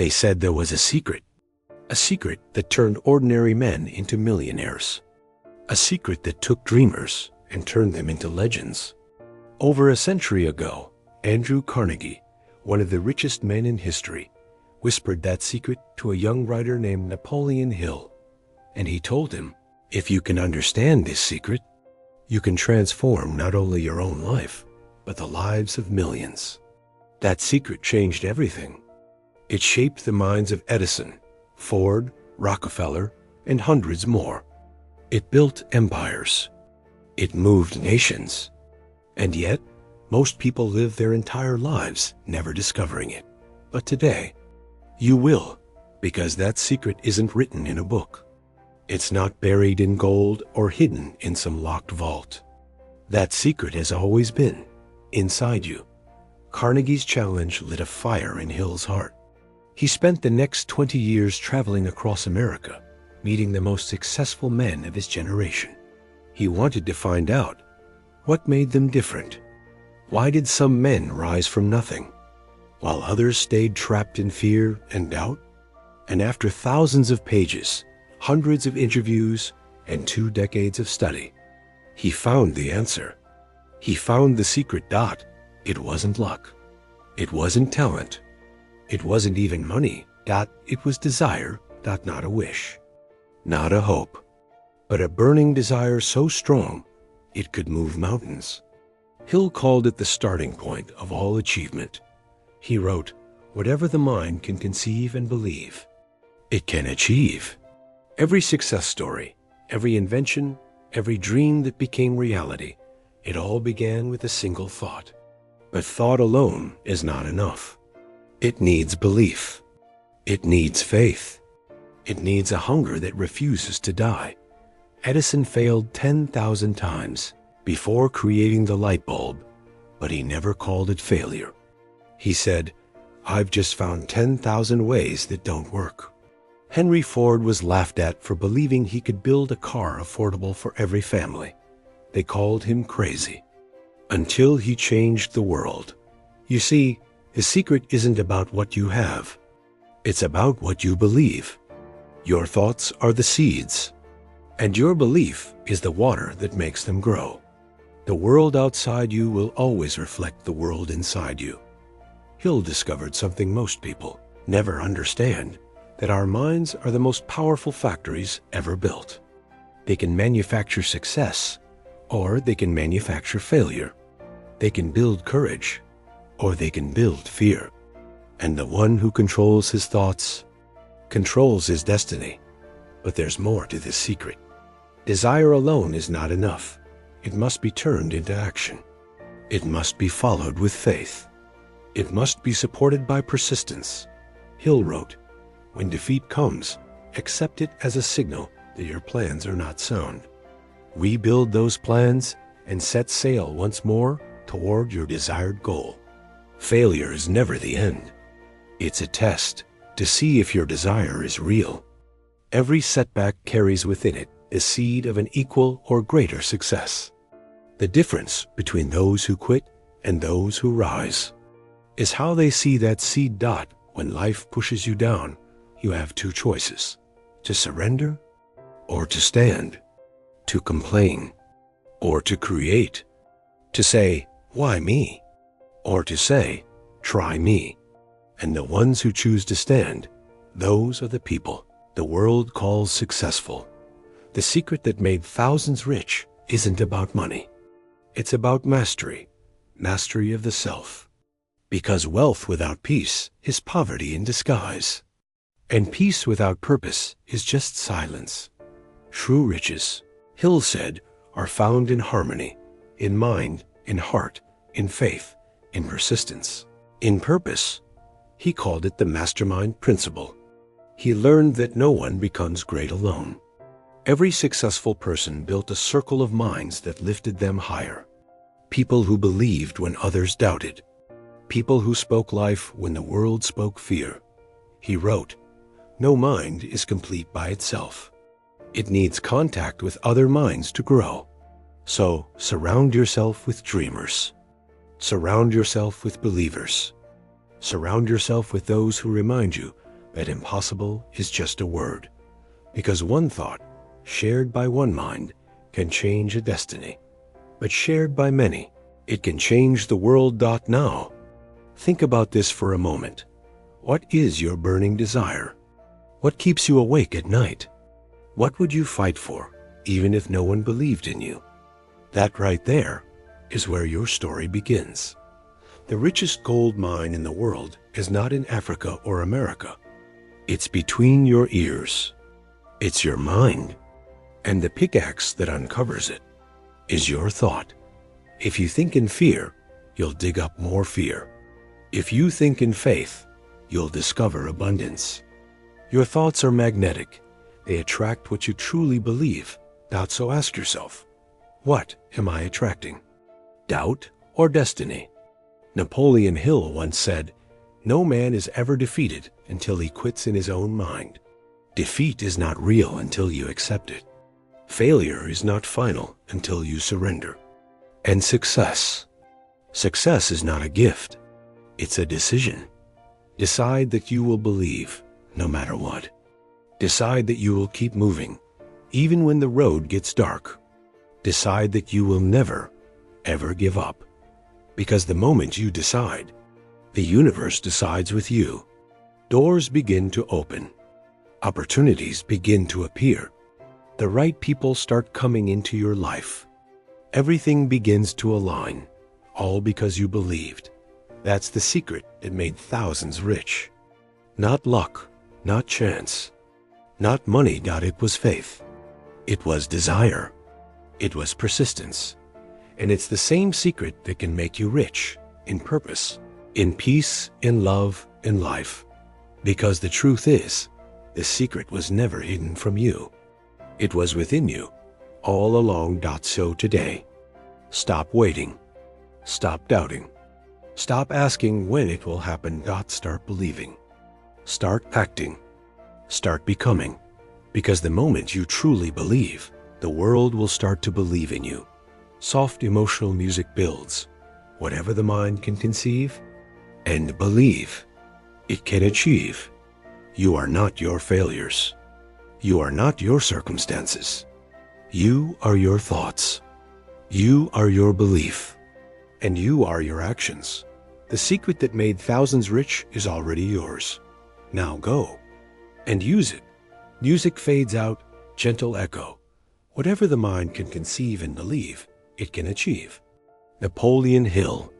They said there was a secret that turned ordinary men into millionaires, a secret that took dreamers and turned them into legends. Over a century ago, Andrew Carnegie, one of the richest men in history, whispered that secret to a young writer named Napoleon Hill. And he told him, if you can understand this secret, you can transform not only your own life, but the lives of millions. That secret changed everything. It shaped the minds of Edison, Ford, Rockefeller, and hundreds more. It built empires. It moved nations. And yet, most people live their entire lives never discovering it. But today, you will, because that secret isn't written in a book. It's not buried in gold or hidden in some locked vault. That secret has always been inside you. Carnegie's challenge lit a fire in Hill's heart. He spent the next 20 years traveling across America, meeting the most successful men of his generation. He wanted to find out what made them different. Why did some men rise from nothing, while others stayed trapped in fear and doubt? And after thousands of pages, hundreds of interviews, and 2 decades of study, he found the answer. He found the secret dot. It wasn't luck. It wasn't talent. It wasn't even money. It was desire. Not a wish. Not a hope. But a burning desire so strong, it could move mountains. Hill called it the starting point of all achievement. He wrote, whatever the mind can conceive and believe, it can achieve. Every success story, every invention, every dream that became reality, it all began with a single thought. But thought alone is not enough. It needs belief. It needs faith. It needs a hunger that refuses to die. Edison failed 10,000 times before creating the light bulb, but he never called it failure. He said, I've just found 10,000 ways that don't work. Henry Ford was laughed at for believing he could build a car affordable for every family. They called him crazy. Until he changed the world. You see, the secret isn't about what you have. It's about what you believe. Your thoughts are the seeds, and your belief is the water that makes them grow. The world outside you will always reflect the world inside you. Hill discovered something most people never understand, that our minds are the most powerful factories ever built. They can manufacture success, or they can manufacture failure. They can build courage, or they can build fear. And the one who controls his thoughts controls his destiny. But there's more to this secret. Desire alone is not enough. It must be turned into action. It must be followed with faith. It must be supported by persistence. Hill wrote, when defeat comes, accept it as a signal that your plans are not sound. Rebuild those plans and set sail once more toward your desired goal. Failure is never the end. It's a test to see if your desire is real. Every setback carries within it the seed of an equal or greater success. The difference between those who quit and those who rise is how they see that seed dot. When life pushes you down, you have 2 choices: to surrender or to stand, to complain or to create, to say, why me? Or to say, try me. And the ones who choose to stand, those are the people the world calls successful. The secret that made thousands rich isn't about money. It's about mastery, mastery of the self. Because wealth without peace is poverty in disguise. And peace without purpose is just silence. True riches, Hill said, are found in harmony, in mind, in heart, in faith, in persistence, in purpose. He called it the mastermind principle. He learned that no one becomes great alone. Every successful person built a circle of minds that lifted them higher. People who believed when others doubted. People who spoke life when the world spoke fear. He wrote, no mind is complete by itself. It needs contact with other minds to grow. So surround yourself with dreamers. Surround yourself with believers. Surround yourself with those who remind you that impossible is just a word, because one thought, shared by one mind, can change a destiny. But shared by many, it can change the world. Now, think about this for a moment. What is your burning desire? What keeps you awake at night? What would you fight for, even if no one believed in you? That right there is where your story begins. The richest gold mine in the world is not in Africa or America. It's between your ears. It's your mind. And the pickaxe that uncovers it is your thought. If you think in fear, you'll dig up more fear. If you think in faith, you'll discover abundance. Your thoughts are magnetic. They attract what you truly believe. So ask yourself, what am I attracting? Doubt or destiny? Napoleon Hill once said, "No man is ever defeated until he quits in his own mind." Defeat is not real until you accept it. Failure is not final until you surrender. And success is not a gift. It's a decision. Decide that you will believe no matter what. Decide that you will keep moving, even when the road gets dark. Decide that you will never, ever give up. Because the moment you decide, the universe decides with you. Doors begin to open. Opportunities begin to appear. The right people start coming into your life. Everything begins to align, all because you believed. That's the secret that made thousands rich. Not luck, not chance, not money. It was faith. It was desire. It was persistence. And it's the same secret that can make you rich in purpose, in peace, in love, in life. Because the truth is, the secret was never hidden from you. It was within you, all along. So today, stop waiting. Stop doubting. Stop asking when it will happen. Start believing. Start acting. Start becoming. Because the moment you truly believe, the world will start to believe in you. Soft emotional music builds whatever the mind can conceive and believe it can achieve. You are not your failures. You are not your circumstances. You are your thoughts. You are your belief. And you are your actions. The secret that made thousands rich is already yours. Now go and use it. Music fades out, gentle echo. Whatever the mind can conceive and believe, it can achieve. Napoleon Hill.